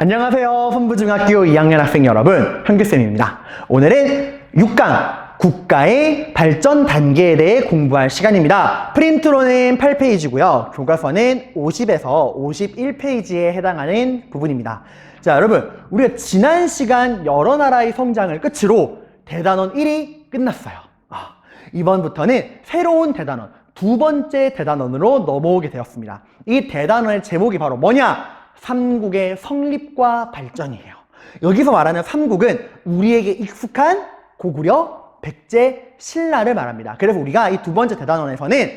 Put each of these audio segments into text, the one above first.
안녕하세요. 선부중학교 2학년 학생 여러분, 현규쌤입니다. 오늘은 6강 국가의 발전 단계에 대해 공부할 시간입니다. 프린트로는 8페이지고요. 교과서는 50에서 51페이지에 해당하는 부분입니다. 자, 여러분, 우리가 지난 시간 여러 나라의 성장을 끝으로 대단원 1이 끝났어요. 이번부터는 새로운 대단원, 두 번째 대단원으로 넘어오게 되었습니다. 이 대단원의 제목이 바로 뭐냐? 삼국의 성립과 발전이에요. 여기서 말하는 삼국은 우리에게 익숙한 고구려, 백제, 신라를 말합니다. 그래서 우리가 이 두 번째 대단원에서는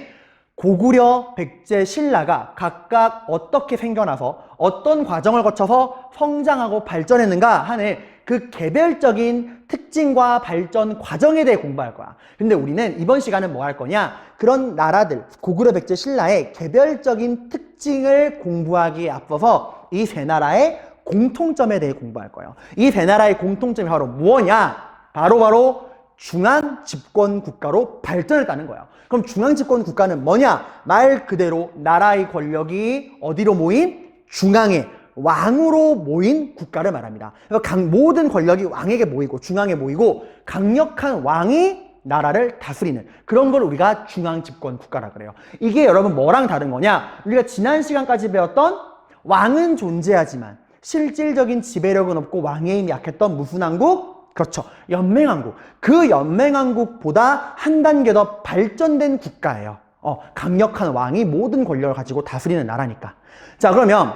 고구려, 백제, 신라가 각각 어떻게 생겨나서 어떤 과정을 거쳐서 성장하고 발전했는가 하는 그 개별적인 특징과 발전 과정에 대해 공부할 거야. 근데 우리는 이번 시간은 뭐 할 거냐? 그런 나라들, 고구려, 백제, 신라의 개별적인 특징을 공부하기에 앞서서 이 세 나라의 공통점에 대해 공부할 거예요. 이 세 나라의 공통점이 바로 뭐냐? 바로 중앙 집권 국가로 발전했다는 거예요. 그럼 중앙 집권 국가는 뭐냐? 말 그대로 나라의 권력이 어디로 모인? 중앙에, 왕으로 모인 국가를 말합니다. 모든 권력이 왕에게 모이고 중앙에 모이고 강력한 왕이 나라를 다스리는 그런 걸 우리가 중앙 집권 국가라 그래요. 이게 여러분 뭐랑 다른 거냐? 우리가 지난 시간까지 배웠던 왕은 존재하지만 실질적인 지배력은 없고 왕의 힘이 약했던 무슨 왕국? 그렇죠. 연맹왕국. 그 연맹왕국보다 한 단계 더 발전된 국가예요. 강력한 왕이 모든 권력을 가지고 다스리는 나라니까. 자, 그러면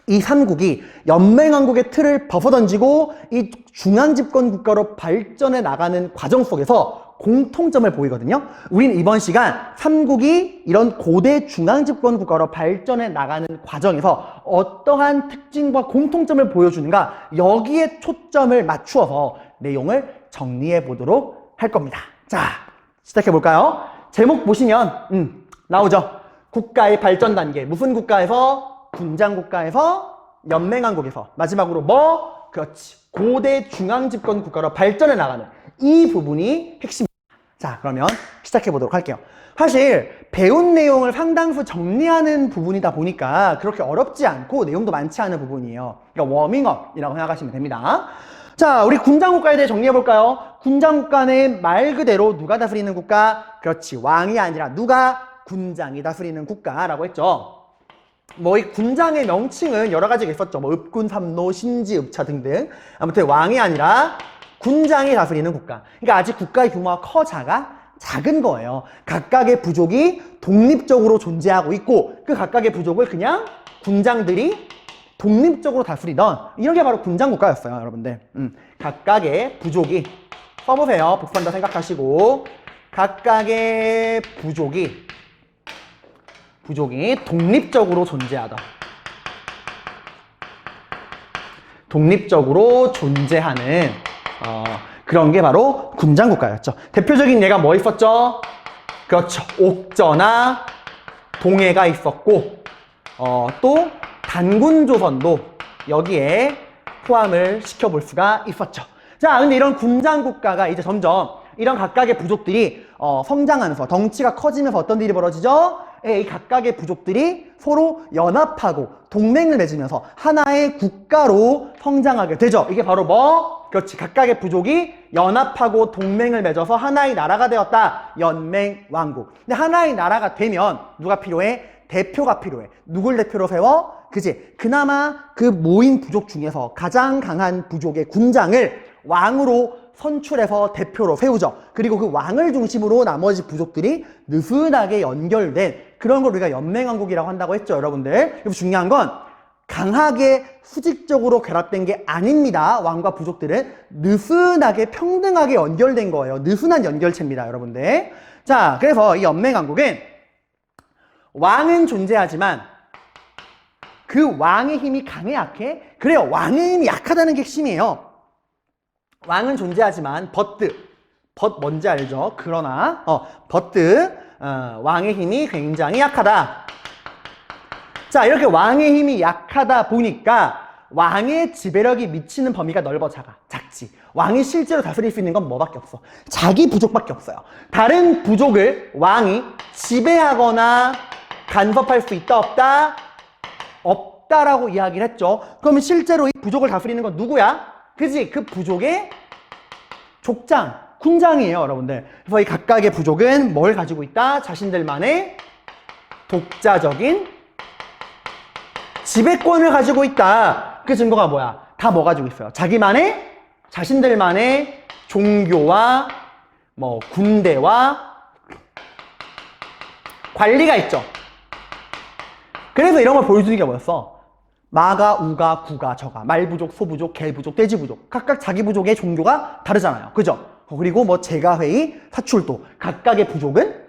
이 삼국이 연맹왕국의 틀을 벗어던지고 이 중앙집권 국가로 발전해 나가는 과정 속에서 공통점을 보이거든요. 우린 이번 시간 삼국이 이런 고대 중앙집권 국가로 발전해 나가는 과정에서 어떠한 특징과 공통점을 보여주는가, 여기에 초점을 맞추어서 내용을 정리해 보도록 할 겁니다. 자, 시작해 볼까요? 제목 보시면 나오죠. 국가의 발전 단계. 무슨 국가에서? 군장국가에서, 연맹왕국에서, 마지막으로 뭐? 그렇지. 고대 중앙집권 국가로 발전해 나가는 이 부분이 핵심입니다. 자, 그러면 시작해 보도록 할게요. 사실 배운 내용을 상당수 정리하는 부분이다 보니까 그렇게 어렵지 않고 내용도 많지 않은 부분이에요. 그러니까 워밍업이라고 생각하시면 됩니다. 자, 우리 군장국가에 대해 정리해 볼까요? 군장국가는 말 그대로 누가 다스리는 국가? 그렇지. 왕이 아니라 누가? 군장이 다스리는 국가라고 했죠. 이 군장의 명칭은 여러 가지가 있었죠. 읍군, 삼노, 신지, 읍차 등등. 아무튼 왕이 아니라 군장이 다스리는 국가. 그러니까 아직 국가의 규모가 작은 거예요. 각각의 부족이 독립적으로 존재하고 있고 그 각각의 부족을 그냥 군장들이 독립적으로 다스리던 이런 게 바로 군장국가였어요, 여러분들. 각각의 부족이 써보세요. 복수한다 생각하시고 각각의 부족이 독립적으로 존재하던 독립적으로 존재하는 그런 게 바로 군장국가였죠. 대표적인 예가 뭐 있었죠? 그렇죠. 옥저나 동해가 있었고 또 단군조선도 여기에 포함을 시켜볼 수가 있었죠. 자, 근데 이런 군장국가가 이제 점점 이런 각각의 부족들이 성장하면서 덩치가 커지면서 어떤 일이 벌어지죠? 이 각각의 부족들이 서로 연합하고 동맹을 맺으면서 하나의 국가로 성장하게 되죠. 이게 바로 뭐? 그렇지. 각각의 부족이 연합하고 동맹을 맺어서 하나의 나라가 되었다. 연맹왕국. 근데 하나의 나라가 되면 누가 필요해? 대표가 필요해. 누굴 대표로 세워? 그지? 그나마 그 모인 부족 중에서 가장 강한 부족의 군장을 왕으로 선출해서 대표로 세우죠. 그리고 그 왕을 중심으로 나머지 부족들이 느슨하게 연결된 그런 걸 우리가 연맹왕국이라고 한다고 했죠, 여러분들. 그래서 중요한 건 강하게 수직적으로 결합된 게 아닙니다. 왕과 부족들은 느슨하게 평등하게 연결된 거예요. 느슨한 연결체입니다, 여러분들. 자, 그래서 이 연맹왕국은 왕은 존재하지만 그 왕의 힘이 강해 약해? 그래요. 왕의 힘이 약하다는 게 핵심이에요. 왕은 존재하지만 뭔지 알죠? 그러나 왕의 힘이 굉장히 약하다. 자, 이렇게 왕의 힘이 약하다 보니까 왕의 지배력이 미치는 범위가 넓어 작지. 왕이 실제로 다스릴 수 있는 건 뭐밖에 없어? 자기 부족밖에 없어요. 다른 부족을 왕이 지배하거나 간섭할 수 있다 없다? 없다라고 이야기를 했죠. 그러면 실제로 이 부족을 다스리는 건 누구야? 그지? 그 부족의 족장, 군장이에요, 여러분들. 그래서 이 각각의 부족은 뭘 가지고 있다? 자신들만의 독자적인 지배권을 가지고 있다. 그 증거가 뭐야? 다 뭐 가지고 있어요? 자신들만의 종교와 뭐 군대와 관리가 있죠. 그래서 이런 걸 보여주는 게 뭐였어? 마가, 우가, 구가, 저가, 말부족, 소부족, 개부족, 돼지부족. 각각 자기 부족의 종교가 다르잖아요. 그죠? 그리고 뭐 제가회의, 사출도. 각각의 부족은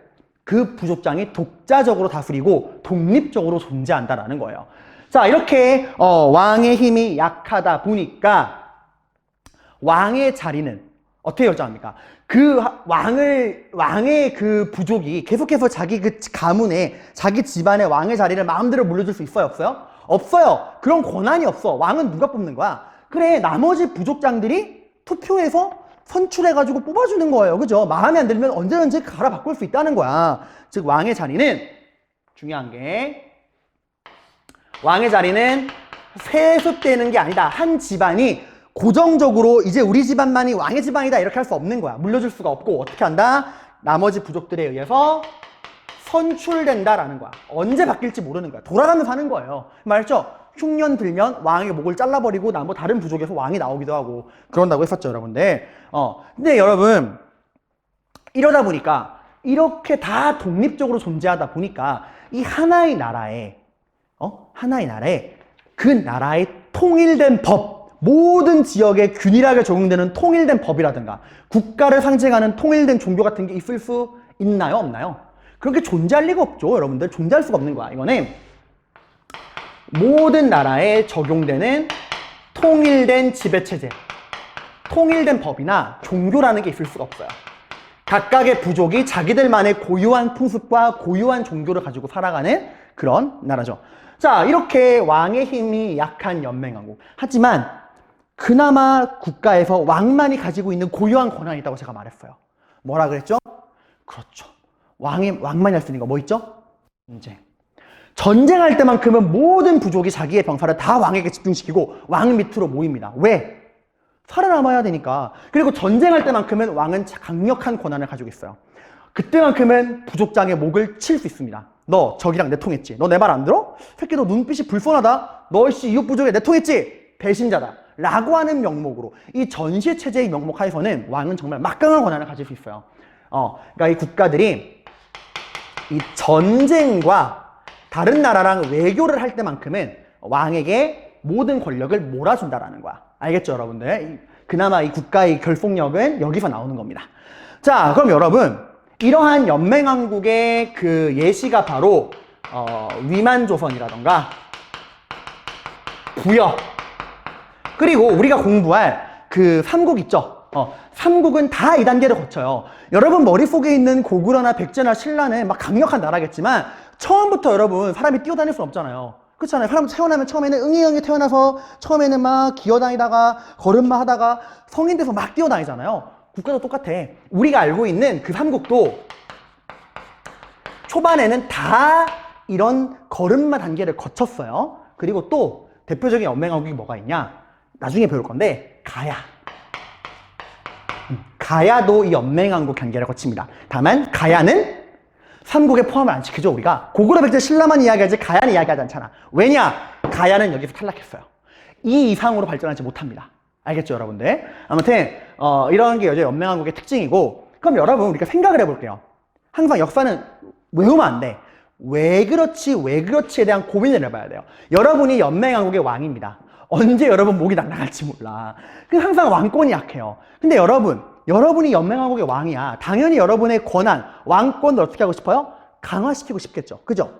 그 부족장이 독자적으로 다스리고 독립적으로 존재한다라는 거예요. 자, 이렇게 왕의 힘이 약하다 보니까 왕의 자리는 어떻게 결정합니까? 그 왕의 그 부족이 계속해서 자기 그 가문에, 자기 집안의 왕의 자리를 마음대로 물려줄 수 있어요? 없어요? 없어요. 그런 권한이 없어. 왕은 누가 뽑는 거야? 그래, 나머지 부족장들이 투표해서 선출해가지고 뽑아주는 거예요. 그죠? 마음에 안 들면 언제든지 갈아 바꿀 수 있다는 거야. 즉, 왕의 자리는, 중요한 게, 왕의 자리는 세습되는 게 아니다. 한 집안이 고정적으로 이제 우리 집안만이 왕의 집안이다 이렇게 할 수 없는 거야. 물려줄 수가 없고 어떻게 한다? 나머지 부족들에 의해서 선출된다라는 거야. 언제 바뀔지 모르는 거야. 돌아가면서 하는 거예요. 말했죠? 흉년 들면 왕의 목을 잘라버리고 뭐 다른 부족에서 왕이 나오기도 하고 그런다고 했었죠, 여러분들. 근데 여러분, 이러다 보니까 이렇게 다 독립적으로 존재하다 보니까 이 하나의 나라에 그 나라의 통일된 법, 모든 지역에 균일하게 적용되는 통일된 법이라든가 국가를 상징하는 통일된 종교 같은 게 있을 수 있나요? 없나요? 그렇게 존재할 리가 없죠, 여러분들. 존재할 수가 없는 거야. 이거는 모든 나라에 적용되는 통일된 지배체제, 통일된 법이나 종교라는 게 있을 수가 없어요. 각각의 부족이 자기들만의 고유한 풍습과 고유한 종교를 가지고 살아가는 그런 나라죠. 자, 이렇게 왕의 힘이 약한 연맹왕국. 하지만 그나마 국가에서 왕만이 가지고 있는 고유한 권한이 있다고 제가 말했어요. 뭐라 그랬죠? 그렇죠. 왕만이 할 수 있는 거 뭐 있죠? 전쟁. 전쟁할 때만큼은 모든 부족이 자기의 병사를 다 왕에게 집중시키고 왕 밑으로 모입니다. 왜? 살아남아야 되니까. 그리고 전쟁할 때만큼은 왕은 강력한 권한을 가지고 있어요. 그때만큼은 부족장의 목을 칠 수 있습니다. 너 저기랑 내통했지? 너 내 말 안 들어? 새끼 너 눈빛이 불손하다? 너 씨 이웃 부족에 내통했지? 배신자다. 라고 하는 명목으로 이 전시체제의 명목 하에서는 왕은 정말 막강한 권한을 가질 수 있어요. 그러니까 이 국가들이 이 전쟁과 다른 나라랑 외교를 할 때만큼은 왕에게 모든 권력을 몰아준다라는 거야. 알겠죠, 여러분들? 그나마 이 국가의 결속력은 여기서 나오는 겁니다. 자, 그럼 여러분, 이러한 연맹왕국의 그 예시가 바로 위만조선이라던가 부여, 그리고 우리가 공부할 그 삼국 있죠? 삼국은 다 이 단계를 거쳐요. 여러분 머릿속에 있는 고구려나 백제나 신라는 막 강력한 나라겠지만 처음부터 여러분 사람이 뛰어다닐 수는 없잖아요. 그렇잖아요. 사람 태어나면 처음에는 응이응이 태어나서 처음에는 막 기어다니다가 걸음마 하다가 성인 돼서 막 뛰어다니잖아요. 국가도 똑같아. 우리가 알고 있는 그 삼국도 초반에는 다 이런 걸음마 단계를 거쳤어요. 그리고 또 대표적인 연맹왕국이 뭐가 있냐? 나중에 배울 건데 가야. 가야도 이 연맹왕국 단계를 거칩니다. 다만 가야는 삼국에 포함을 안 시키죠. 우리가 고구려 백제 신라만 이야기하지 가야는 이야기하지 않잖아. 왜냐? 가야는 여기서 탈락했어요. 이 이상으로 발전하지 못합니다. 알겠죠, 여러분들? 아무튼 이런 게 여자 연맹왕국의 특징이고, 그럼 여러분 우리가 생각을 해볼게요. 항상 역사는 외우면 안 돼. 왜 그렇지에 대한 고민을 해봐야 돼요. 여러분이 연맹왕국의 왕입니다. 언제 여러분 목이 날아갈지 몰라. 그래서 항상 왕권이 약해요. 근데 여러분이 연맹왕국의 왕이야. 당연히 여러분의 권한, 왕권을 어떻게 하고 싶어요? 강화시키고 싶겠죠. 그죠?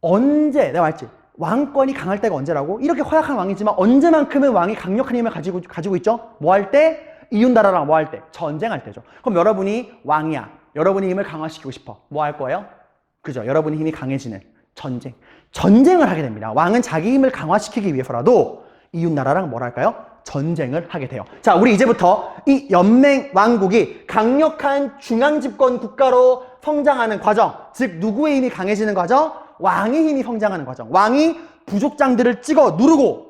언제, 내가 말했지. 왕권이 강할 때가 언제라고? 이렇게 허약한 왕이지만 언제만큼은 왕이 강력한 힘을 가지고 있죠? 뭐 할 때? 이웃나라랑 뭐 할 때? 전쟁할 때죠. 그럼 여러분이 왕이야. 여러분의 힘을 강화시키고 싶어. 뭐 할 거예요? 그죠? 여러분의 힘이 강해지는 전쟁을 하게 됩니다. 왕은 자기 힘을 강화시키기 위해서라도 이웃나라랑 뭘 할까요? 전쟁을 하게 돼요. 자, 우리 이제부터 이 연맹왕국이 강력한 중앙집권 국가로 성장하는 과정, 즉 누구의 힘이 강해지는 과정? 왕의 힘이 성장하는 과정. 왕이 부족장들을 찍어 누르고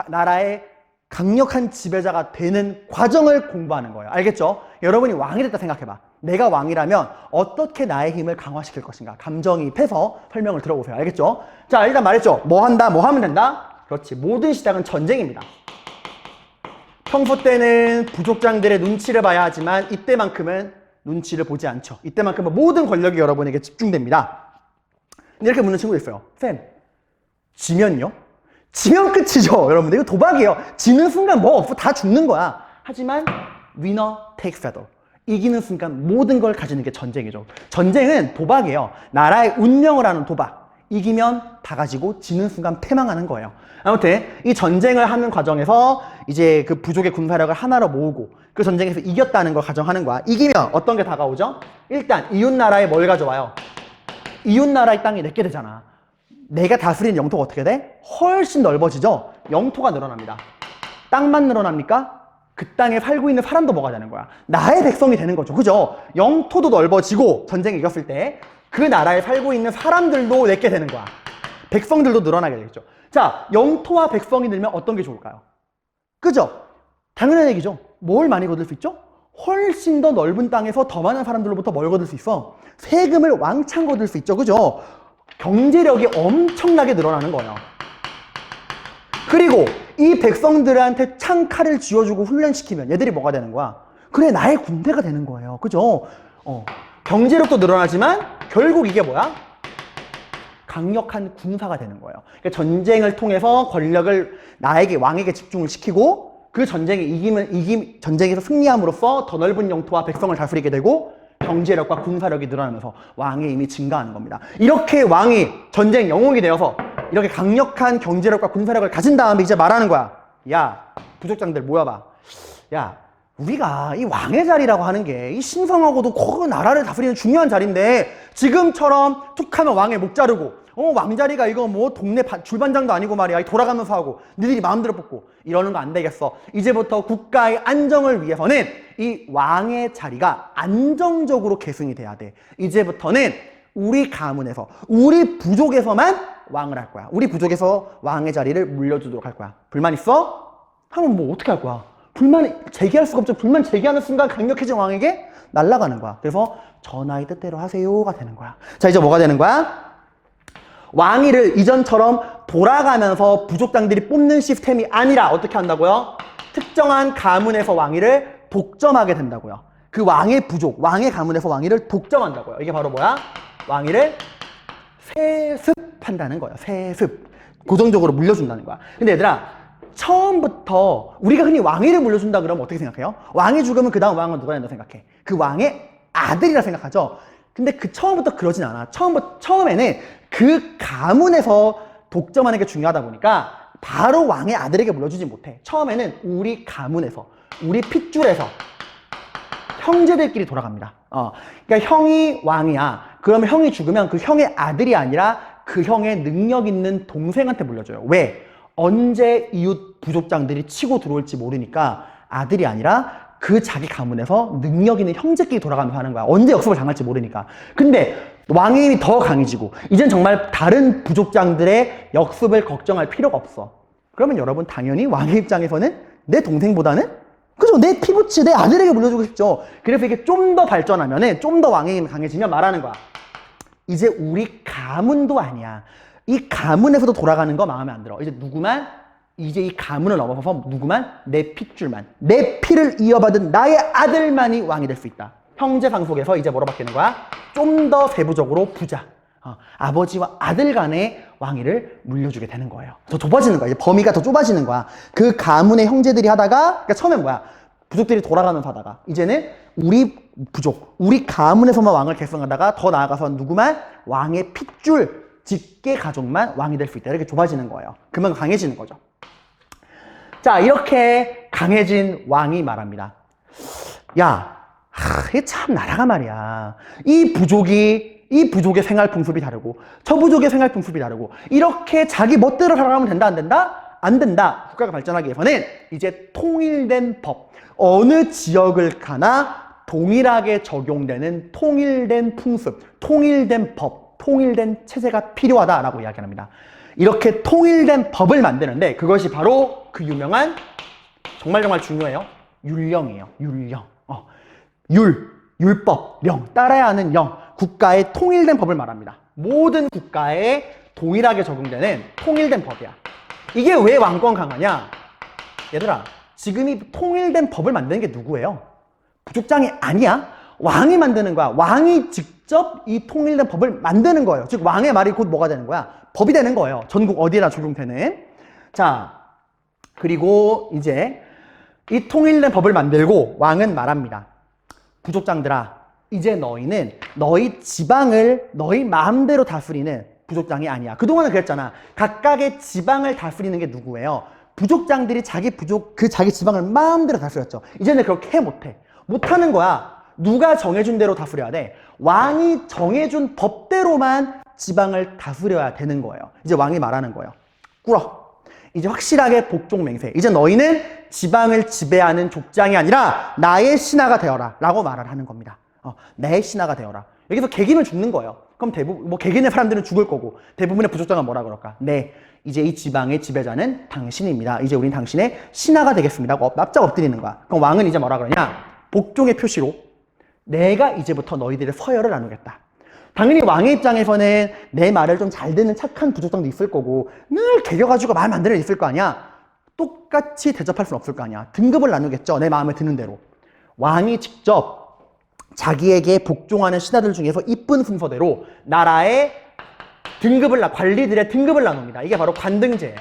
나라의 강력한 지배자가 되는 과정을 공부하는 거예요. 알겠죠? 여러분이 왕이 됐다 생각해봐. 내가 왕이라면 어떻게 나의 힘을 강화시킬 것인가? 감정이입해서 설명을 들어보세요. 알겠죠? 자, 일단 말했죠. 뭐 한다? 뭐 하면 된다? 그렇지. 모든 시작은 전쟁입니다. 평소 때는 부족장들의 눈치를 봐야 하지만 이때만큼은 눈치를 보지 않죠. 이때만큼은 모든 권력이 여러분에게 집중됩니다. 이렇게 묻는 친구도 있어요. 쌤, 지면요? 지면 끝이죠. 여러분들 이거 도박이에요. 지는 순간 뭐 없어. 다 죽는 거야. 하지만 winner takes it all. 이기는 순간 모든 걸 가지는 게 전쟁이죠. 전쟁은 도박이에요. 나라의 운명을 하는 도박. 이기면 다 가지고 지는 순간 패망하는 거예요. 아무튼 이 전쟁을 하는 과정에서 이제 그 부족의 군사력을 하나로 모으고 그 전쟁에서 이겼다는 걸 가정하는 거야. 이기면 어떤 게 다가오죠? 일단 이웃나라에 뭘 가져와요? 이웃나라의 땅이 내게 되잖아. 내가 다스리는 영토가 어떻게 돼? 훨씬 넓어지죠? 영토가 늘어납니다. 땅만 늘어납니까? 그 땅에 살고 있는 사람도 뭐가 되는 거야? 나의 백성이 되는 거죠. 그죠? 영토도 넓어지고 전쟁에 이겼을 때 그 나라에 살고 있는 사람들도 내게 되는 거야. 백성들도 늘어나게 되겠죠. 자, 영토와 백성이 늘면 어떤 게 좋을까요? 그죠? 당연한 얘기죠. 뭘 많이 거둘 수 있죠? 훨씬 더 넓은 땅에서 더 많은 사람들로부터 뭘 거둘 수 있어? 세금을 왕창 거둘 수 있죠. 그죠? 경제력이 엄청나게 늘어나는 거예요. 그리고 이 백성들한테 창칼을 쥐어주고 훈련시키면 얘들이 뭐가 되는 거야? 그래, 나의 군대가 되는 거예요. 그죠? 경제력도 늘어나지만 결국 이게 뭐야? 강력한 군사가 되는 거예요. 그러니까 전쟁을 통해서 권력을 나에게, 왕에게 집중을 시키고 그 전쟁에 전쟁에서 승리함으로써 더 넓은 영토와 백성을 다스리게 되고 경제력과 군사력이 늘어나면서 왕의 힘이 증가하는 겁니다. 이렇게 왕이 전쟁 영웅이 되어서 이렇게 강력한 경제력과 군사력을 가진 다음에 이제 말하는 거야. 야, 부족장들 모여봐. 야, 우리가 이 왕의 자리라고 하는 게 이 신성하고도 그 나라를 다스리는 중요한 자리인데 지금처럼 툭 하면 왕의 목 자르고 왕자리가 이거 뭐 동네 줄반장도 아니고 말이야. 돌아가면서 하고 니들이 마음대로 뽑고 이러는 거 안 되겠어. 이제부터 국가의 안정을 위해서는 이 왕의 자리가 안정적으로 계승이 돼야 돼. 이제부터는 우리 가문에서, 우리 부족에서만 왕을 할 거야. 우리 부족에서 왕의 자리를 물려주도록 할 거야. 불만 있어? 하면 뭐 어떻게 할 거야? 불만 제기할 수가 없죠. 불만 제기하는 순간 강력해진 왕에게 날아가는 거야. 그래서 전하의 뜻대로 하세요가 되는 거야. 자, 이제 뭐가 되는 거야? 왕위를 이전처럼 돌아가면서 부족장들이 뽑는 시스템이 아니라 어떻게 한다고요? 특정한 가문에서 왕위를 독점하게 된다고요. 그 왕의 부족, 왕의 가문에서 왕위를 독점한다고요. 이게 바로 뭐야? 왕위를 세습한다는 거예요. 세습. 고정적으로 물려준다는 거야. 근데 얘들아, 처음부터 우리가 흔히 왕위를 물려준다 그러면 어떻게 생각해요? 왕이 죽으면 그 다음 왕은 누가 된다 생각해? 그 왕의 아들이라 생각하죠? 근데 그 처음부터 그러진 않아. 처음에는 그 가문에서 독점하는 게 중요하다 보니까 바로 왕의 아들에게 물려주지 못해. 처음에는 우리 가문에서, 우리 핏줄에서 형제들끼리 돌아갑니다. 그러니까 형이 왕이야. 그러면 형이 죽으면 그 형의 아들이 아니라 그 형의 능력 있는 동생한테 물려줘요. 왜? 언제 이웃 부족장들이 치고 들어올지 모르니까 아들이 아니라 그 자기 가문에서 능력 있는 형제끼리 돌아가면서 하는 거야. 언제 역습을 당할지 모르니까. 근데 왕의 힘이 더 강해지고 이젠 정말 다른 부족장들의 역습을 걱정할 필요가 없어. 그러면 여러분 당연히 왕의 입장에서는 내 동생보다는 그죠? 내 피부치, 내 아들에게 물려주고 싶죠. 그래서 이게 좀 더 발전하면은 좀 더 왕의 힘이 강해지면 말하는 거야. 이제 우리 가문도 아니야. 이 가문에서도 돌아가는 거 마음에 안 들어. 이제 이 가문을 넘어서서 누구만? 내 핏줄만. 내 피를 이어받은 나의 아들만이 왕이 될 수 있다. 형제 상속에서 이제 뭐로 바뀌는 거야? 좀 더 세부적으로 부자. 아버지와 아들 간의 왕위를 물려주게 되는 거예요. 더 좁아지는 거야. 이제 범위가 더 좁아지는 거야. 그 가문의 형제들이 하다가, 그러니까 처음엔 뭐야? 부족들이 돌아가면서 하다가, 이제는 우리 부족, 우리 가문에서만 왕을 계승하다가 더 나아가서 누구만? 왕의 핏줄, 직계 가족만 왕이 될 수 있다. 이렇게 좁아지는 거예요. 그만큼 강해지는 거죠. 자, 이렇게 강해진 왕이 말합니다. 야, 이게 참 나라가 말이야. 이 부족의 생활 풍습이 다르고 저 부족의 생활 풍습이 다르고 이렇게 자기 멋대로 살아가면 된다 안 된다? 안 된다. 국가가 발전하기 위해서는 이제 통일된 법, 어느 지역을 가나 동일하게 적용되는 통일된 풍습, 통일된 법, 통일된 체제가 필요하다라고 이야기합니다. 이렇게 통일된 법을 만드는데 그것이 바로 그 유명한 정말 중요해요. 율령이에요. 율령. 율법, 령, 따라야 하는 령. 국가의 통일된 법을 말합니다. 모든 국가에 동일하게 적용되는 통일된 법이야. 이게 왜 왕권 강화냐? 얘들아, 지금 이 통일된 법을 만드는 게 누구예요? 부족장이 아니야. 왕이 만드는 거야. 왕이 직접 이 통일된 법을 만드는 거예요. 즉 왕의 말이 곧 뭐가 되는 거야? 법이 되는 거예요. 전국 어디에나 적용되는. 자, 그리고 이제 이 통일된 법을 만들고 왕은 말합니다. 부족장들아, 이제 너희는 너희 지방을 너희 마음대로 다스리는 부족장이 아니야. 그동안은 그랬잖아. 각각의 지방을 다스리는 게 누구예요? 부족장들이 자기 지방을 마음대로 다스렸죠. 이제는 그렇게 못해. 못하는 거야. 누가 정해준 대로 다스려야 돼? 왕이 정해준 법대로만 지방을 다스려야 되는 거예요. 이제 왕이 말하는 거예요. 꿇어. 이제 확실하게 복종 맹세. 이제 너희는 지방을 지배하는 족장이 아니라 나의 신하가 되어라 라고 말을 하는 겁니다. 내 신하가 되어라. 여기서 개긴을 죽는 거예요. 그럼 대부분 개긴의 사람들은 죽을 거고 대부분의 부족장은 뭐라 그럴까? 네, 이제 이 지방의 지배자는 당신입니다. 이제 우린 당신의 신하가 되겠습니다. 납작 엎드리는 거야. 그럼 왕은 이제 뭐라 그러냐? 복종의 표시로 내가 이제부터 너희들의 서열을 나누겠다. 당연히 왕의 입장에서는 내 말을 좀 잘 듣는 착한 부족장도 있을 거고 늘 개겨가지고 마음에 안 드는 애 있을 거 아니야. 똑같이 대접할 수는 없을 거 아니야. 등급을 나누겠죠. 내 마음에 드는 대로. 왕이 직접 자기에게 복종하는 신하들 중에서 이쁜 순서대로 나라의 관리들의 등급을 나눕니다. 이게 바로 관등제예요.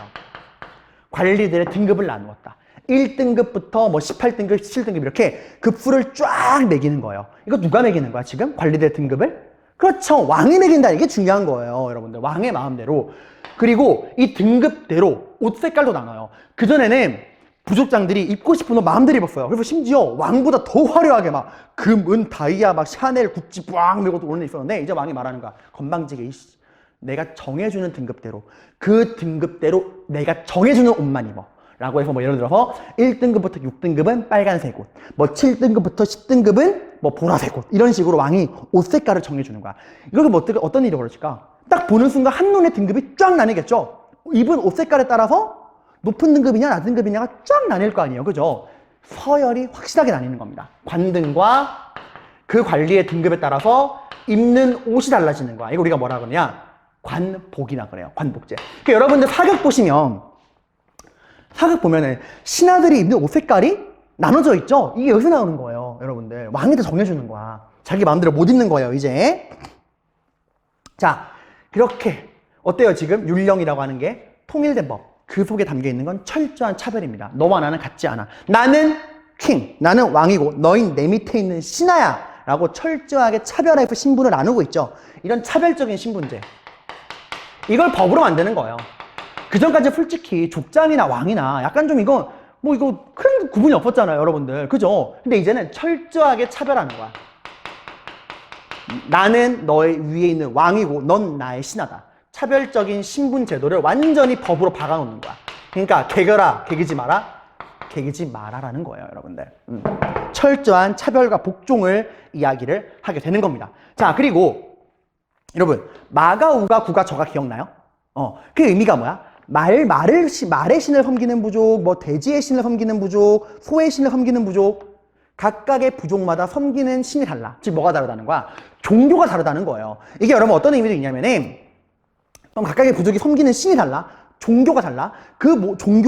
관리들의 등급을 나누었다. 1등급부터 18등급, 17등급 이렇게 급수를 쫙 매기는 거예요. 이거 누가 매기는 거야, 지금? 관리들의 등급을? 그렇죠. 왕이 매긴다. 이게 중요한 거예요, 여러분들. 왕의 마음대로. 그리고 이 등급대로 옷 색깔도 나눠요. 그전에는 부족장들이 입고 싶은 옷 마음대로 입었어요. 그래서 심지어 왕보다 더 화려하게 막 금, 은, 다이아, 막 샤넬, 구찌 빡 메고 오는 애 있었는데 이제 왕이 말하는 거야. 건방지게 내가 정해주는 등급대로 그 등급대로 내가 정해주는 옷만 입어. 라고 해서 예를 들어서 1등급부터 6등급은 빨간색 옷, 7등급부터 10등급은 보라색 옷, 이런 식으로 왕이 옷 색깔을 정해주는 거야. 이렇게 어떤 일이 벌어질까? 딱 보는 순간 한눈에 등급이 쫙 나뉘겠죠? 입은 옷 색깔에 따라서 높은 등급이냐 낮은 등급이냐가 쫙 나뉠 거 아니에요. 그죠? 서열이 확실하게 나뉘는 겁니다. 관등과 그 관리의 등급에 따라서 입는 옷이 달라지는 거야. 이거 우리가 뭐라 그러냐? 관복이나 그래요. 관복제. 그러니까 여러분들 사극 보면은 신하들이 입는 옷 색깔이 나눠져 있죠? 이게 여기서 나오는 거예요, 여러분들. 왕이 다 정해주는 거야. 자기 마음대로 못 입는 거예요, 이제. 자, 그렇게 어때요, 지금? 율령이라고 하는 게 통일된 법. 그 속에 담겨 있는 건 철저한 차별입니다. 너와 나는 같지 않아. 나는 킹, 나는 왕이고 너인 내 밑에 있는 신하야 라고 철저하게 차별해서 신분을 나누고 있죠. 이런 차별적인 신분제. 이걸 법으로 만드는 거예요. 그 전까지 솔직히 족장이나 왕이나 약간 좀 이거 큰 구분이 없었잖아요, 여러분들. 그죠? 근데 이제는 철저하게 차별하는 거야. 나는 너의 위에 있는 왕이고 넌 나의 신하다. 차별적인 신분 제도를 완전히 법으로 박아놓는 거야. 그러니까 개겨라, 개기지 마라, 개기지 마라라는 거예요, 여러분들. 철저한 차별과 복종을 이야기를 하게 되는 겁니다. 자, 그리고 여러분, 마가, 우가, 구가, 저가 기억나요? 그 의미가 뭐야? 말의 신을 섬기는 부족, 돼지의 신을 섬기는 부족, 소의 신을 섬기는 부족, 각각의 부족마다 섬기는 신이 달라. 즉 뭐가 다르다는 거야? 종교가 다르다는 거예요. 이게 여러분 어떤 의미도 있냐면은 각각의 부족이 섬기는 신이 달라. 종교가 달라.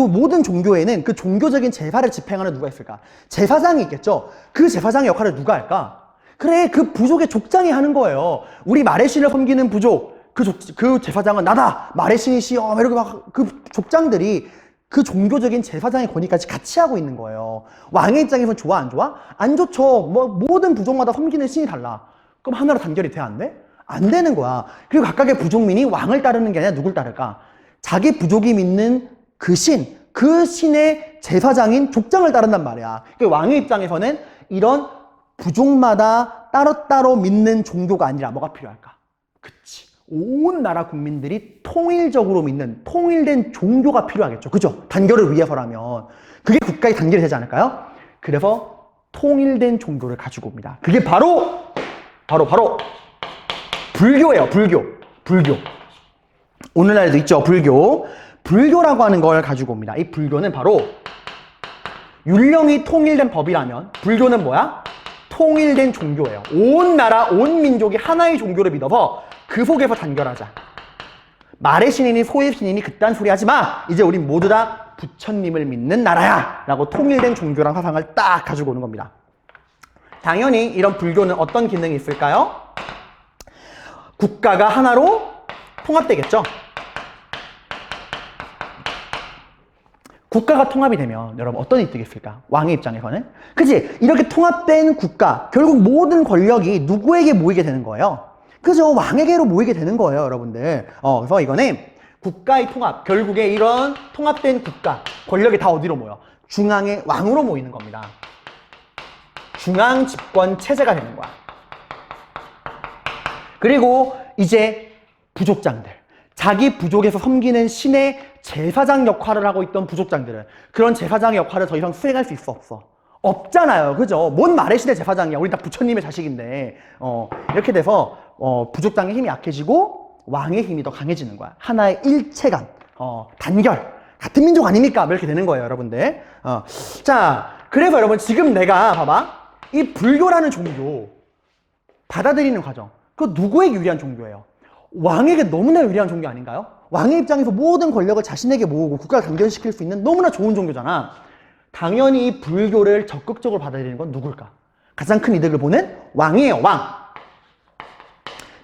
모든 종교에는 그 종교적인 제사를 집행하는 누가 있을까? 제사장이 있겠죠. 그 제사장의 역할을 누가 할까? 그래, 그 부족의 족장이 하는 거예요. 우리 말의 신을 섬기는 부족, 그 제사장은 나다! 말의 신이시여! 이렇게 그 족장들이 그 종교적인 제사장의 권위까지 같이 하고 있는 거예요. 왕의 입장에서는 좋아, 안 좋아? 안 좋죠. 모든 부족마다 섬기는 신이 달라. 그럼 하나로 단결이 돼, 안 돼? 안 되는 거야. 그리고 각각의 부족민이 왕을 따르는 게 아니라 누굴 따를까? 자기 부족이 믿는 그 신의 제사장인 족장을 따른단 말이야. 그러니까 왕의 입장에서는 이런 부족마다 따로따로 믿는 종교가 아니라 뭐가 필요할까? 그치. 온 나라 국민들이 통일적으로 믿는 통일된 종교가 필요하겠죠. 그죠? 단결을 위해서라면. 그게 국가의 단결이 되지 않을까요? 그래서 통일된 종교를 가지고 옵니다. 그게 바로 불교예요. 불교. 오늘날에도 있죠, 불교. 불교라고 하는 걸 가지고 옵니다. 이 불교는 바로 율령이 통일된 법이라면 불교는 뭐야? 통일된 종교예요. 온 나라, 온 민족이 하나의 종교를 믿어서 그 속에서 단결하자. 말의 신이니 소의 신이니 그딴 소리 하지 마. 이제 우린 모두 다 부처님을 믿는 나라야. 라고 통일된 종교랑 사상을 딱 가지고 오는 겁니다. 당연히 이런 불교는 어떤 기능이 있을까요? 국가가 하나로 통합되겠죠. 국가가 통합이 되면 여러분 어떤 이득이 있을까? 왕의 입장에서는. 그치? 이렇게 통합된 국가, 결국 모든 권력이 누구에게 모이게 되는 거예요? 그죠? 왕에게로 모이게 되는 거예요, 여러분들. 그래서 이거는 국가의 통합, 결국에 이런 통합된 국가, 권력이 다 어디로 모여? 중앙의 왕으로 모이는 겁니다. 중앙 집권 체제가 되는 거야. 그리고 이제 부족장들, 자기 부족에서 섬기는 신의 제사장 역할을 하고 있던 부족장들은 그런 제사장의 역할을 더 이상 수행할 수 있어, 없어? 없잖아요. 그죠? 뭔 말의 신의 제사장이야. 우리 다 부처님의 자식인데. 이렇게 돼서 부족장의 힘이 약해지고 왕의 힘이 더 강해지는 거야. 하나의 일체감, 단결. 같은 민족 아닙니까? 이렇게 되는 거예요, 여러분들. 자, 그래서 여러분 지금 내가 봐봐. 이 불교라는 종교 받아들이는 과정. 그거 누구에게 유리한 종교예요? 왕에게 너무나 유리한 종교 아닌가요? 왕의 입장에서 모든 권력을 자신에게 모으고 국가를 단결시킬 수 있는 너무나 좋은 종교잖아. 당연히 이 불교를 적극적으로 받아들이는 건 누굴까? 가장 큰 이득을 보는 왕이에요, 왕.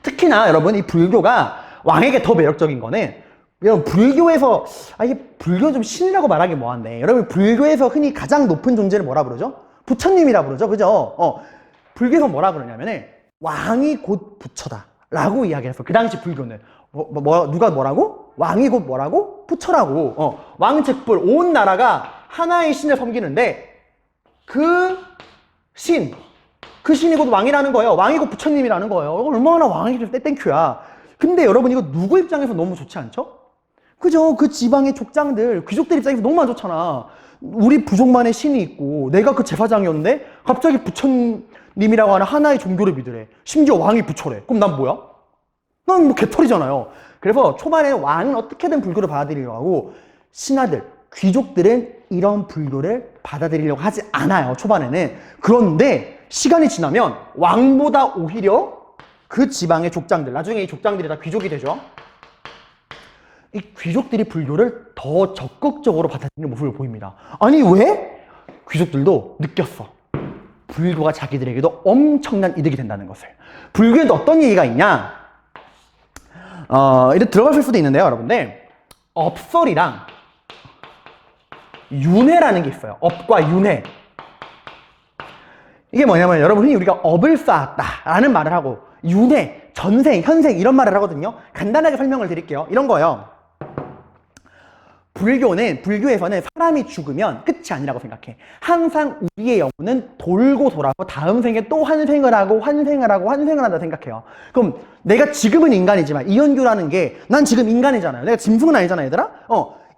특히나 여러분 이 불교가 왕에게 더 매력적인 거는 여러분 불교에서 이게 불교 좀 신이라고 말하기 뭐한데 여러분 불교에서 흔히 가장 높은 존재를 뭐라 부르죠? 부처님이라 부르죠, 그죠? 불교에서 뭐라 그러냐면은 왕이 곧 부처다 라고 이야기했어. 그 당시 불교는 누가 뭐라고? 왕이 곧 뭐라고? 부처라고. 왕즉불, 온 나라가 하나의 신을 섬기는데 그 신이 곧 왕이라는 거예요. 왕이 곧 부처님이라는 거예요. 얼마나 왕이 땡큐야. 근데 여러분 이거 누구 입장에서 너무 좋지 않죠? 그죠? 그 지방의 족장들, 귀족들 입장에서 너무 안 좋잖아. 우리 부족만의 신이 있고 내가 그 제사장이었는데 갑자기 부처님이라고 하는 하나의 종교를 믿으래. 심지어 왕이 부처래. 그럼 난 뭐야? 난 뭐 개털이잖아요. 그래서 초반에는 왕은 어떻게든 불교를 받아들이려고 하고 신하들, 귀족들은 이런 불교를 받아들이려고 하지 않아요, 초반에는. 그런데 시간이 지나면 왕보다 오히려 그 지방의 족장들, 나중에 이 족장들이 다 귀족이 되죠. 이 귀족들이 불교를 더 적극적으로 받아들이는 모습을 보입니다. 아니 왜? 귀족들도 느꼈어. 불교가 자기들에게도 엄청난 이득이 된다는 것을. 불교에도 어떤 얘기가 있냐? 이제 들어갈 수도 있는데요, 여러분들. 업설이랑 윤회라는 게 있어요. 업과 윤회. 이게 뭐냐면 여러분 흔히 우리가 업을 쌓았다라는 말을 하고 윤회, 전생, 현생 이런 말을 하거든요. 간단하게 설명을 드릴게요. 이런 거예요. 불교에서는 사람이 죽으면 끝이 아니라고 생각해. 항상 우리의 영혼은 돌고 돌아서 다음 생에 또 환생을 하고 환생을 하고 환생을 한다 생각해요. 그럼 내가 지금은 인간이지만 이현규라는 게 난 지금 인간이잖아요. 내가 짐승은 아니잖아, 얘들아.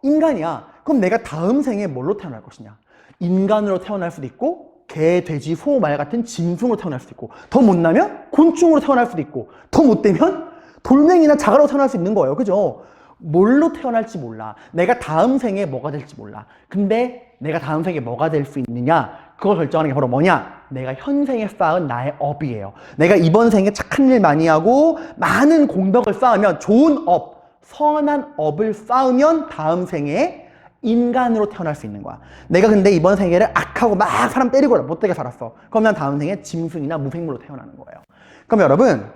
인간이야. 그럼 내가 다음 생에 뭘로 태어날 것이냐? 인간으로 태어날 수도 있고 개, 돼지, 소, 말 같은 짐승으로 태어날 수도 있고 더 못나면 곤충으로 태어날 수도 있고 더 못되면 돌멩이나 자가로 태어날 수 있는 거예요. 그죠? 뭘로 태어날지 몰라. 내가 다음 생에 뭐가 될지 몰라. 근데 내가 다음 생에 뭐가 될 수 있느냐? 그걸 결정하는 게 바로 뭐냐? 내가 현생에 쌓은 나의 업이에요. 내가 이번 생에 착한 일 많이 하고 많은 공덕을 쌓으면 좋은 업, 선한 업을 쌓으면 다음 생에 인간으로 태어날 수 있는 거야. 내가 근데 이번 생에를 악하고 막 사람 때리고 못되게 살았어. 그럼 난 다음 생에 짐승이나 무생물로 태어나는 거예요. 그럼 여러분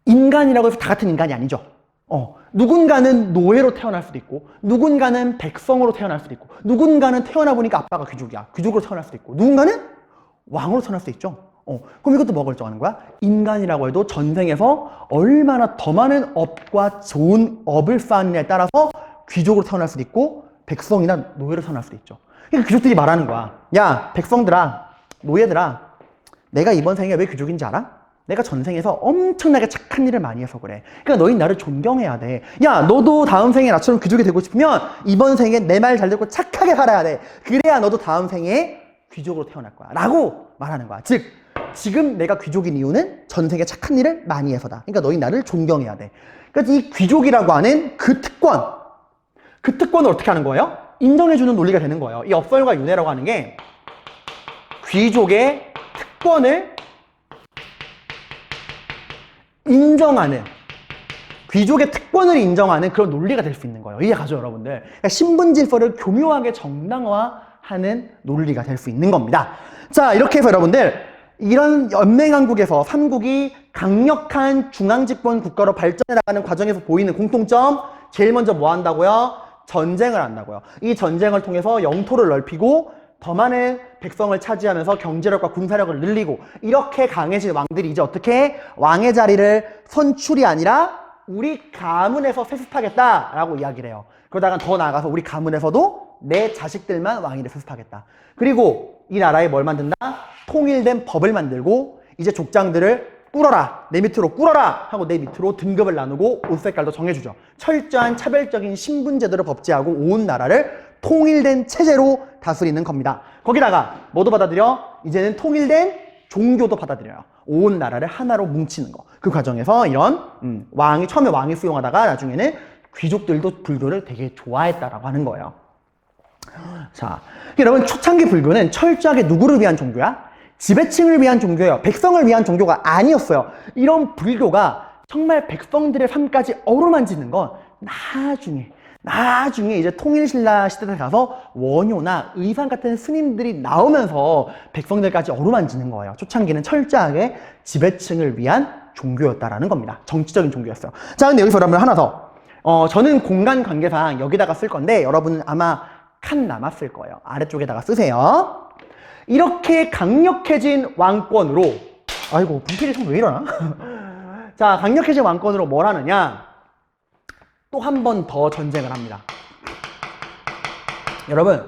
인간이라고 해서 다 같은 인간이 아니죠. 누군가는 노예로 태어날 수도 있고 누군가는 백성으로 태어날 수도 있고 누군가는 태어나 보니까 아빠가 귀족이야. 귀족으로 태어날 수도 있고 누군가는 왕으로 태어날 수도 있죠. 그럼 이것도 뭐 결정하는 거야? 인간이라고 해도 전생에서 얼마나 더 많은 업과 좋은 업을 쌓느냐에 따라서 귀족으로 태어날 수도 있고 백성이나 노예로 태어날 수도 있죠. 그러니까 귀족들이 말하는 거야. 야, 백성들아, 노예들아, 내가 이번 생에 왜 귀족인지 알아? 내가 전생에서 엄청나게 착한 일을 많이 해서 그래. 그러니까 너희 나를 존경해야 돼. 야, 너도 다음 생에 나처럼 귀족이 되고 싶으면 이번 생에 내 말 잘 듣고 착하게 살아야 돼. 그래야 너도 다음 생에 귀족으로 태어날 거야. 라고 말하는 거야. 즉 지금 내가 귀족인 이유는 전생에 착한 일을 많이 해서다. 그러니까 너희 나를 존경해야 돼. 그러니까 이 귀족이라고 하는 그 특권을 어떻게 하는 거예요? 인정해주는 논리가 되는 거예요. 이 업설과 윤회라고 하는 게 귀족의 특권을 인정하는, 귀족의 특권을 인정하는 그런 논리가 될 수 있는 거예요. 이해가죠, 여러분들? 그러니까 신분질서를 교묘하게 정당화하는 논리가 될 수 있는 겁니다. 자, 이렇게 해서 여러분들, 이런 연맹왕국에서 삼국이 강력한 중앙집권 국가로 발전해 나가는 과정에서 보이는 공통점, 제일 먼저 뭐 한다고요? 전쟁을 한다고요. 이 전쟁을 통해서 영토를 넓히고 더 많은 백성을 차지하면서 경제력과 군사력을 늘리고, 이렇게 강해진 왕들이 이제 어떻게 왕의 자리를 선출이 아니라 우리 가문에서 세습하겠다라고 이야기를 해요. 그러다가 더 나아가서 우리 가문에서도 내 자식들만 왕위를 세습하겠다. 그리고 이 나라에 뭘 만든다? 통일된 법을 만들고, 이제 족장들을 꿇어라, 내 밑으로 꿇어라 하고 내 밑으로 등급을 나누고 옷 색깔도 정해주죠. 철저한 차별적인 신분제도를 법제하고 온 나라를 통일된 체제로 다스리는 겁니다. 거기다가 뭐도 받아들여? 이제는 통일된 종교도 받아들여요. 온 나라를 하나로 뭉치는 거. 그 과정에서 이런 처음에 왕이 수용하다가 나중에는 귀족들도 불교를 되게 좋아했다라고 하는 거예요. 자, 여러분, 초창기 불교는 철저하게 누구를 위한 종교야? 지배층을 위한 종교예요. 백성을 위한 종교가 아니었어요. 이런 불교가 정말 백성들의 삶까지 어루만지는 건 나중에 이제 통일신라 시대에 가서 원효나 의상 같은 스님들이 나오면서 백성들까지 어루만지는 거예요. 초창기는 철저하게 지배층을 위한 종교였다라는 겁니다. 정치적인 종교였어요. 자, 근데 여기서 여러분 하나 더. 저는 공간 관계상 여기다가 쓸 건데 여러분은 아마 칸 남았을 거예요. 아래쪽에다가 쓰세요. 이렇게 강력해진 왕권으로, 아이고 분필이 참 왜 이러나? 자, 강력해진 왕권으로 뭘 하느냐? 또 한 번 더 전쟁을 합니다. 여러분,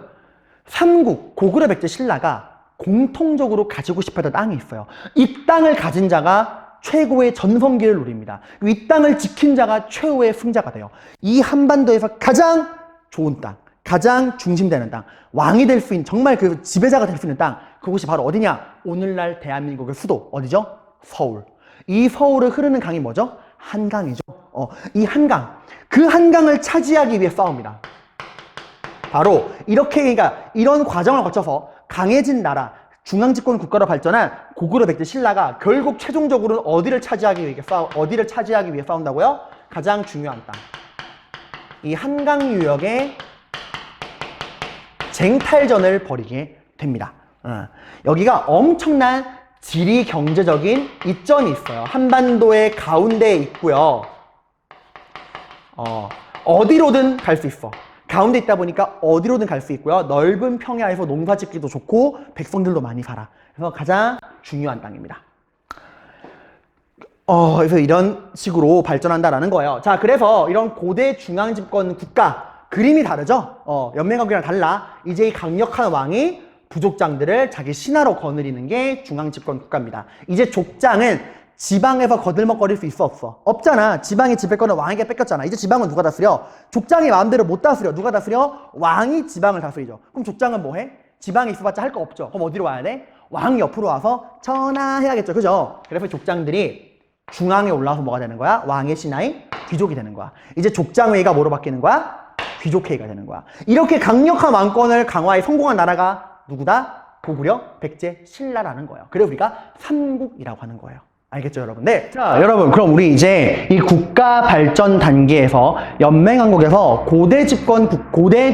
삼국 고구려 백제 신라가 공통적으로 가지고 싶었던 땅이 있어요. 이 땅을 가진 자가 최고의 전성기를 누립니다. 이 땅을 지킨 자가 최후의 승자가 돼요. 이 한반도에서 가장 좋은 땅, 가장 중심되는 땅, 왕이 될 수 있는, 정말 그 지배자가 될 수 있는 땅, 그곳이 바로 어디냐? 오늘날 대한민국의 수도, 어디죠? 서울. 이 서울을 흐르는 강이 뭐죠? 한강이죠. 이 한강, 그 한강을 차지하기 위해 싸웁니다. 바로 이렇게, 그러니까 이런 과정을 거쳐서 강해진 나라, 중앙집권 국가로 발전한 고구려 백제 신라가 결국 최종적으로는 어디를 차지하기 위해 싸운다고요? 가장 중요한 땅, 이 한강 유역에 쟁탈전을 벌이게 됩니다. 여기가 엄청난 지리 경제적인 이점이 있어요. 한반도의 가운데에 있고요. 어디로든 갈 수 있어. 가운데 있다 보니까 어디로든 갈 수 있고요. 넓은 평야에서 농사 짓기도 좋고 백성들도 많이 살아. 그래서 가장 중요한 땅입니다. 그래서 이런 식으로 발전한다라는 거예요. 자, 그래서 이런 고대 중앙집권 국가 그림이 다르죠? 연맹왕국이랑 달라. 이제 이 강력한 왕이 부족장들을 자기 신하로 거느리는 게 중앙집권 국가입니다. 이제 족장은 지방에서 거들먹거릴 수 있어, 없어? 없잖아. 지방의 지배권을 왕에게 뺏겼잖아. 이제 지방은 누가 다스려? 족장이 마음대로 못 다스려. 누가 다스려? 왕이 지방을 다스리죠. 그럼 족장은 뭐 해? 지방에 있어봤자 할 거 없죠. 그럼 어디로 와야 돼? 왕 옆으로 와서 전하해야겠죠. 그죠? 그래서 족장들이 중앙에 올라와서 뭐가 되는 거야? 왕의 신하인 귀족이 되는 거야. 이제 족장회의가 뭐로 바뀌는 거야? 귀족회의가 되는 거야. 이렇게 강력한 왕권을 강화에 성공한 나라가 누구다? 고구려, 백제, 신라라는 거예요. 그래서 우리가 삼국이라고 하는 거예요. 알겠죠, 여러분? 네. 자, 여러분, 그럼 우리 이제 이 국가 발전 단계에서 연맹왕국에서 고대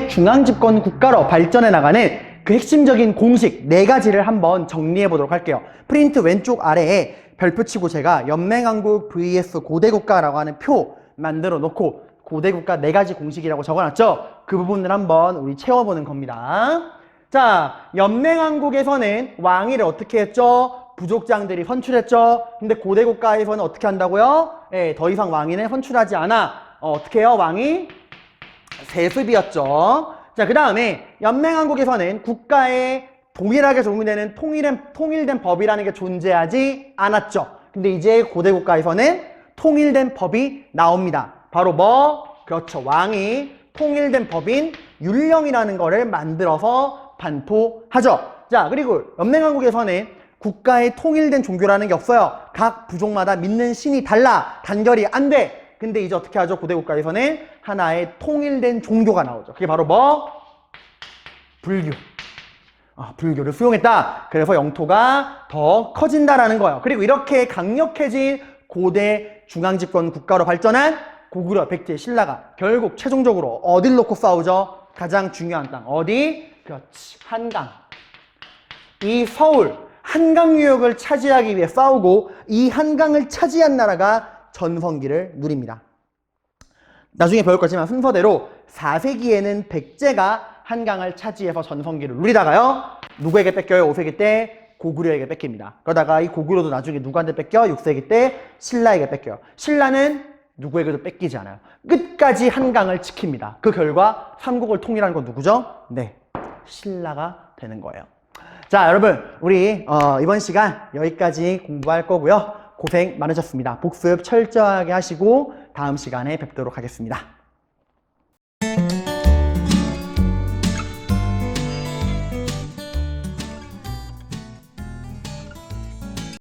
중앙집권 국가로 발전해 나가는 그 핵심적인 공식 4가지를 한번 정리해 보도록 할게요. 프린트 왼쪽 아래에 별표 치고 제가 연맹왕국 vs 고대국가라고 하는 표 만들어 놓고 고대국가 4가지 공식이라고 적어놨죠? 그 부분을 한번 우리 채워보는 겁니다. 자, 연맹왕국에서는 왕위를 어떻게 했죠? 부족장들이 선출했죠? 근데 고대국가에서는 어떻게 한다고요? 더 이상 왕위는 선출하지 않아. 어떻게 해요? 왕이 세습이었죠. 자, 그 다음에 연맹왕국에서는 국가에 동일하게 적용되는 통일된 법이라는 게 존재하지 않았죠. 근데 이제 고대국가에서는 통일된 법이 나옵니다. 바로 뭐? 그렇죠. 왕이 통일된 법인 율령이라는 거를 만들어서 반포하죠. 자, 그리고 연맹왕국에서는 국가의 통일된 종교라는 게 없어요. 각 부족마다 믿는 신이 달라. 단결이 안 돼. 근데 이제 어떻게 하죠? 고대 국가에서는 하나의 통일된 종교가 나오죠. 그게 바로 뭐? 불교. 불교를 수용했다. 그래서 영토가 더 커진다라는 거예요. 그리고 이렇게 강력해진 고대 중앙집권 국가로 발전한 고구려, 백제, 신라가 결국 최종적으로 어딜 놓고 싸우죠? 가장 중요한 땅. 어디? 그렇지. 한강. 이 서울, 한강 유역을 차지하기 위해 싸우고 이 한강을 차지한 나라가 전성기를 누립니다. 나중에 배울 거지만 순서대로 4세기에는 백제가 한강을 차지해서 전성기를 누리다가요. 누구에게 뺏겨요? 5세기 때 고구려에게 뺏깁니다. 그러다가 이 고구려도 나중에 누구한테 뺏겨? 6세기 때 신라에게 뺏겨요. 신라는 누구에게도 뺏기지 않아요. 끝까지 한강을 지킵니다. 그 결과 삼국을 통일한 건 누구죠? 네, 신라가 되는 거예요. 자, 여러분, 우리 이번 시간 여기까지 공부할 거고요. 고생 많으셨습니다. 복습 철저하게 하시고 다음 시간에 뵙도록 하겠습니다.